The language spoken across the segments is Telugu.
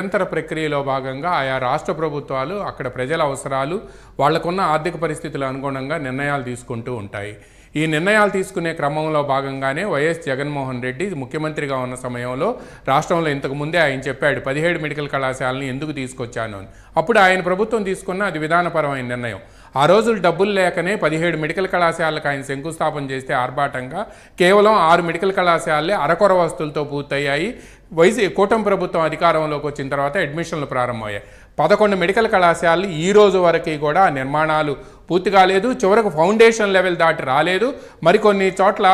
నిరంతర ప్రక్రియలో భాగంగా ఆయా రాష్ట్ర ప్రభుత్వాలు అక్కడ ప్రజల అవసరాలు, వాళ్లకున్న ఆర్థిక పరిస్థితుల అనుగుణంగా నిర్ణయాలు తీసుకుంటూ ఉంటాయి. ఈ నిర్ణయాలు తీసుకునే క్రమంలో భాగంగానే వైఎస్ జగన్మోహన్ రెడ్డి ముఖ్యమంత్రిగా ఉన్న సమయంలో రాష్ట్రంలో ఇంతకు ముందే ఆయన చెప్పాడు 17 మెడికల్ కళాశాలని ఎందుకు తీసుకొచ్చాను అని. అప్పుడు ఆయన ప్రభుత్వం తీసుకున్న అది విధానపరమైన నిర్ణయం. ఆ రోజులు డబ్బులు లేకనే 17 మెడికల్ కళాశాలకు ఆయన శంకుస్థాపన చేస్తే ఆర్భాటంగా కేవలం 6 మెడికల్ కళాశాలలే అరకొర వస్తువులతో పూర్తయ్యాయి. కూటమి ప్రభుత్వం అధికారంలోకి వచ్చిన తర్వాత అడ్మిషన్లు ప్రారంభమయ్యాయి. 11 మెడికల్ కళాశాలలు ఈ రోజు వరకు కూడా నిర్మాణాలు పూర్తి కాలేదు. చివరకు ఫౌండేషన్ లెవెల్ దాటి రాలేదు. మరికొన్ని చోట్ల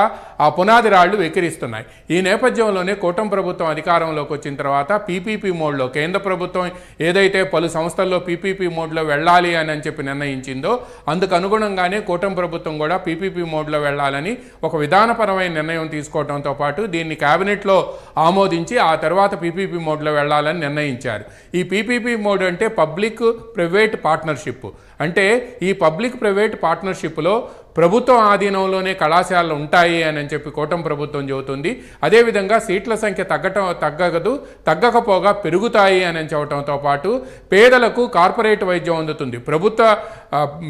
ఆ పునాది రాళ్లు వెక్కిరిస్తున్నాయి. ఈ నేపథ్యంలోనే కూటమి ప్రభుత్వం అధికారంలోకి వచ్చిన తర్వాత పీపీపీ మోడ్లో కేంద్ర ప్రభుత్వం ఏదైతే పలు సంస్థల్లో పీపీపీ మోడ్లో వెళ్ళాలి అని చెప్పి నిర్ణయించిందో అందుకు అనుగుణంగానే కూటమి ప్రభుత్వం కూడా పీపీపీ మోడ్లో వెళ్ళాలని ఒక విధానపరమైన నిర్ణయం తీసుకోవడంతో పాటు దీన్ని కేబినెట్లో ఆమోదించి ఆ తర్వాత పీపీపీ మోడ్లో వెళ్ళాలని నిర్ణయించారు. ఈ పీపీపీ మోడ్ అంటే పబ్లిక్ ప్రైవేట్ పార్ట్నర్షిప్. అంటే ఈ పబ్లిక్ ప్రైవేట్ పార్ట్నర్షిప్లో ప్రభుత్వం ఆధీనంలోనే కళాశాలలు ఉంటాయి అని చెప్పి కూటమి ప్రభుత్వం చెబుతుంది. అదేవిధంగా సీట్ల సంఖ్య తగ్గకపోగా పెరుగుతాయి అని చెప్పడంతో పాటు పేదలకు కార్పొరేట్ వైద్యం అందుతుంది. ప్రభుత్వ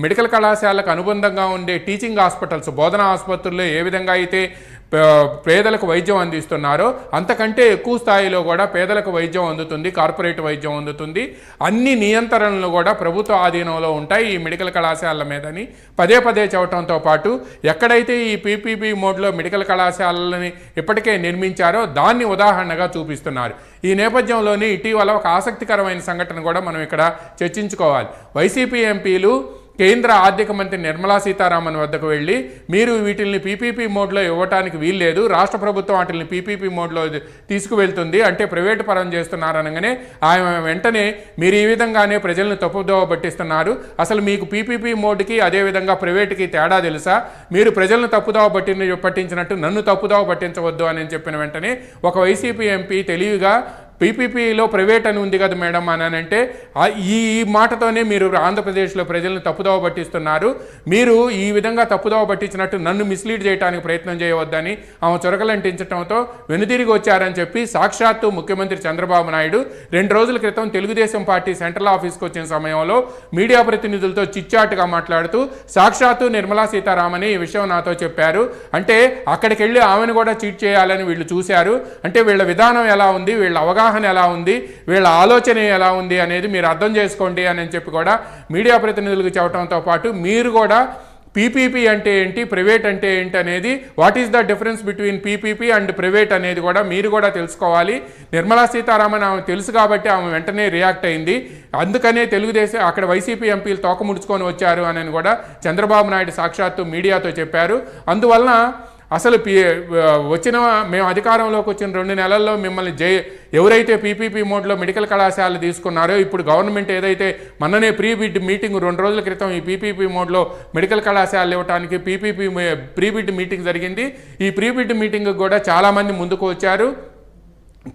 మెడికల్ కళాశాలకు అనుబంధంగా ఉండే టీచింగ్ హాస్పిటల్స్, బోధనా ఆసుపత్రుల్లో ఏ విధంగా అయితే పేదలకు వైద్యం అందిస్తున్నారో అంతకంటే ఎక్కువ స్థాయిలో కూడా పేదలకు వైద్యం అందుతుంది, కార్పొరేట్ వైద్యం అందుతుంది. అన్ని నియంత్రణలు కూడా ప్రభుత్వ ఆధీనంలో ఉంటాయి ఈ మెడికల్ కళాశాలల మీదని పదే చెప్పడంతో పాటు ఎక్కడైతే ఈ పీపీపీ మోడ్లో మెడికల్ కళాశాలని ఇప్పటికే నిర్మించారో దాన్ని ఉదాహరణగా చూపిస్తున్నారు. ఈ నేపథ్యంలోనే ఇటీవల ఒక ఆసక్తికరమైన సంఘటన కూడా మనం ఇక్కడ చర్చించుకోవాలి. వైసీపీ ఎంపీలు కేంద్ర ఆర్థిక మంత్రి నిర్మలా సీతారామన్ వద్దకు వెళ్ళి మీరు వీటిని పీపీపీ మోడ్లో ఇవ్వడానికి వీల్లేదు, రాష్ట్ర ప్రభుత్వం వాటిని పీపీపీ మోడ్లో తీసుకువెళ్తుంది అంటే ప్రైవేటు పరం చేస్తున్నారనగానే ఆయన వెంటనే మీరు ఈ విధంగానే ప్రజలను తప్పుదోవ పట్టిస్తున్నారు, అసలు మీకు పీపీపీ మోడ్కి అదేవిధంగా ప్రైవేటుకి తేడా తెలుసా, మీరు ప్రజలను తప్పుదోవ పట్టించినట్టు నన్ను తప్పుదోవ పట్టించవద్దు అని చెప్పిన వెంటనే ఒక వైసీపీ ఎంపీ తెలివిగా పీపీపీలో ప్రైవేట్ అని ఉంది కదా మేడం అని అంటే ఈ మాటతోనే మీరు ఆంధ్రప్రదేశ్లో ప్రజలను తప్పుదోవ పట్టిస్తున్నారు, మీరు ఈ విధంగా తప్పుదోవ పట్టించినట్టు నన్ను మిస్లీడ్ చేయడానికి ప్రయత్నం చేయవద్దని ఆమె చొరకలంటించడంతో వెనుదిరిగి వచ్చారని చెప్పి సాక్షాత్తు ముఖ్యమంత్రి చంద్రబాబు నాయుడు 2 రోజుల క్రితం తెలుగుదేశం పార్టీ సెంట్రల్ ఆఫీస్కి వచ్చిన సమయంలో మీడియా ప్రతినిధులతో చిచ్చాటుగా మాట్లాడుతూ సాక్షాత్తు నిర్మలా సీతారామన్ ఈ విషయం నాతో చెప్పారు, అంటే అక్కడికి వెళ్ళి ఆమెను కూడా చీట్ చేయాలని వీళ్ళు చూశారు, అంటే వీళ్ళ విధానం ఎలా ఉంది, వీళ్ళ అవగాహన ఎలా ఉంది, వీళ్ళ ఆలోచన ఎలా ఉంది అనేది మీరు అర్థం చేసుకోండి అని చెప్పి కూడా మీడియా ప్రతినిధులకు చెప్పడంతో పాటు మీరు కూడా పీపీపీ అంటే ఏంటి, ప్రైవేట్ అంటే ఏంటి అనేది, what is the difference between PPP and private అనేది కూడా మీరు కూడా తెలుసుకోవాలి. నిర్మలా సీతారామన్ ఆమె తెలుసు కాబట్టి ఆమె వెంటనే రియాక్ట్ అయింది, అందుకనే తెలుగుదేశం అక్కడ వైసీపీ ఎంపీలు తోకముడుచుకొని వచ్చారు అని కూడా చంద్రబాబు నాయుడు సాక్షాత్తు మీడియాతో చెప్పారు. అందువలన అసలు మేము అధికారంలోకి వచ్చిన 2 నెలల్లో మిమ్మల్ని ఎవరైతే పీపీపీ మోడ్లో మెడికల్ కళాశాలలు తీసుకున్నారో ఇప్పుడు గవర్నమెంట్ ఏదైతే మొన్ననే ప్రీ బిడ్ మీటింగ్ 2 రోజుల క్రితం ఈ పీపీపీ మోడ్లో మెడికల్ కళాశాలలు ఇవ్వడానికి ప్రీ బిడ్ మీటింగ్ జరిగింది. ఈ ప్రీ బిడ్ మీటింగ్ కూడా చాలామంది ముందుకు వచ్చారు,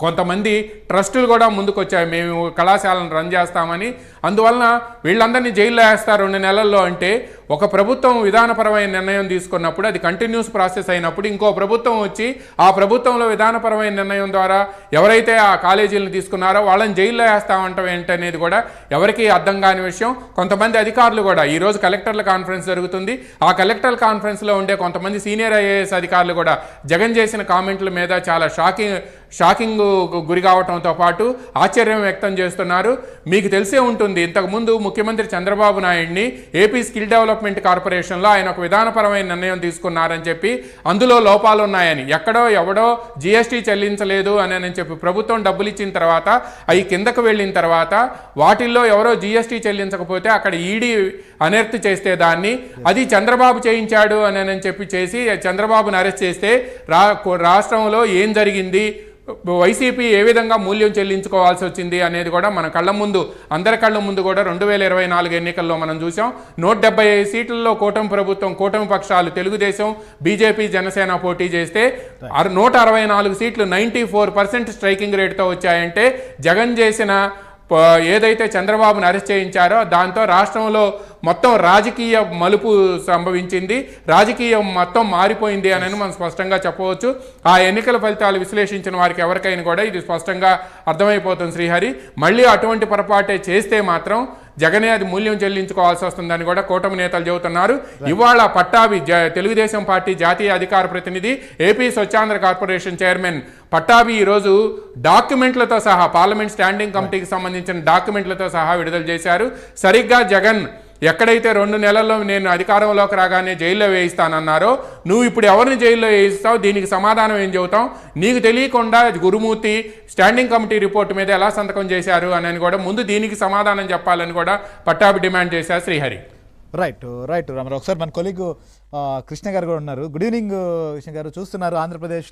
కొంతమంది ట్రస్టులు కూడా ముందుకు వచ్చాయి మేము కళాశాలను రన్ చేస్తామని. అందువలన వీళ్ళందరినీ జైల్లో వేస్తారు 2 నెలల్లో అంటే ఒక ప్రభుత్వం విధానపరమైన నిర్ణయం తీసుకున్నప్పుడు అది కంటిన్యూస్ ప్రాసెస్ అయినప్పుడు ఇంకో ప్రభుత్వం వచ్చి ఆ ప్రభుత్వంలో విధానపరమైన నిర్ణయం ద్వారా ఎవరైతే ఆ కాలేజీలను తీసుకున్నారో వాళ్ళని జైల్లో వేస్తామంటాం ఏంటనేది కూడా ఎవరికీ అర్థం కాని విషయం. కొంతమంది అధికారులు కూడా ఈరోజు కలెక్టర్ల కాన్ఫరెన్స్ జరుగుతుంది, ఆ కలెక్టర్ల కాన్ఫరెన్స్లో ఉండే కొంతమంది సీనియర్ ఐఏఎస్ అధికారులు కూడా జగన్ చేసిన కామెంట్ల మీద చాలా షాకింగ్ గురి కావడంతో పాటు ఆశ్చర్యం వ్యక్తం చేస్తున్నారు. మీకు తెలిసే ఉంటుంది, ఇంతకుముందు ముఖ్యమంత్రి చంద్రబాబు నాయుడిని ఏపీ స్కిల్ డెవలప్మెంట్ కార్పొరేషన్లో ఆయన ఒక విధానపరమైన నిర్ణయం తీసుకున్నారని చెప్పి అందులో లోపాలు ఉన్నాయని, ఎక్కడో ఎవడో జీఎస్టీ చెల్లించలేదు అని చెప్పి ప్రభుత్వం డబ్బులు ఇచ్చిన తర్వాత అవి కిందకు వెళ్ళిన తర్వాత వాటిల్లో ఎవరో జీఎస్టీ చెల్లించకపోతే అక్కడ ఈడీ అనెర్త్ చేస్తే దాన్ని అది చంద్రబాబు చేయించాడు అని చెప్పి చేసి చంద్రబాబును అరెస్ట్ చేస్తే రాష్ట్రంలో ఏం జరిగింది, వైసీపీ ఏ విధంగా మూల్యం చెల్లించుకోవాల్సి వచ్చింది అనేది కూడా మన అందరి కళ్ళ ముందు కూడా 2024 ఎన్నికల్లో మనం చూసాం. 175 సీట్లలో కూటమి పక్షాలు తెలుగుదేశం, బీజేపీ, జనసేన పోటీ చేస్తే 164 సీట్లు 94% స్ట్రైకింగ్ రేట్తో వచ్చాయంటే జగన్ చేసిన ఏదైతే చంద్రబాబును అరెస్ట్ చేయించారో దాంతో రాష్ట్రంలో మొత్తం రాజకీయ మలుపు సంభవించింది, రాజకీయం మొత్తం మారిపోయింది అని మనం స్పష్టంగా చెప్పవచ్చు. ఆ ఎన్నికల ఫలితాలు విశ్లేషించిన వారికి ఎవరికైనా కూడా ఇది స్పష్టంగా అర్థమైపోతుంది శ్రీహరి. మళ్ళీ అటువంటి పొరపాటే చేస్తే మాత్రం జగనే అది మూల్యం చెల్లించుకోవాల్సి వస్తుందని కూడా కూటమి నేతలు చెబుతున్నారు. ఇవాళ పట్టాభి తెలుగుదేశం పార్టీ జాతీయ అధికార ప్రతినిధి, AP Swachhandhra corporation chairman Pattabhi ఈరోజు డాక్యుమెంట్లతో సహా పార్లమెంట్ స్టాండింగ్ కమిటీకి సంబంధించిన డాక్యుమెంట్లతో సహా విడుదల చేశారు. సరిగ్గా జగన్ ఎక్కడైతే 2 నెలల్లో నేను అధికారంలోకి రాగానే జైల్లో వేయిస్తానన్నారో, నువ్వు ఇప్పుడు ఎవరిని జైల్లో వేయిస్తావు, దీనికి సమాధానం ఏం చెబుతావు, నీకు తెలియకుండా గురుమూర్తి స్టాండింగ్ కమిటీ రిపోర్టు మీద ఎలా సంతకం చేశారు అని కూడా ముందు దీనికి సమాధానం చెప్పాలని కూడా పట్టాభి డిమాండ్ చేశారు శ్రీహరి. రైట్ రామారావు. ఒకసారి మన కొలీగ్ కృష్ణ గారు కూడా ఉన్నారు. గుడ్ ఈవినింగ్ కృష్ణ గారు. చూస్తున్నారు ఆంధ్రప్రదేశ్లో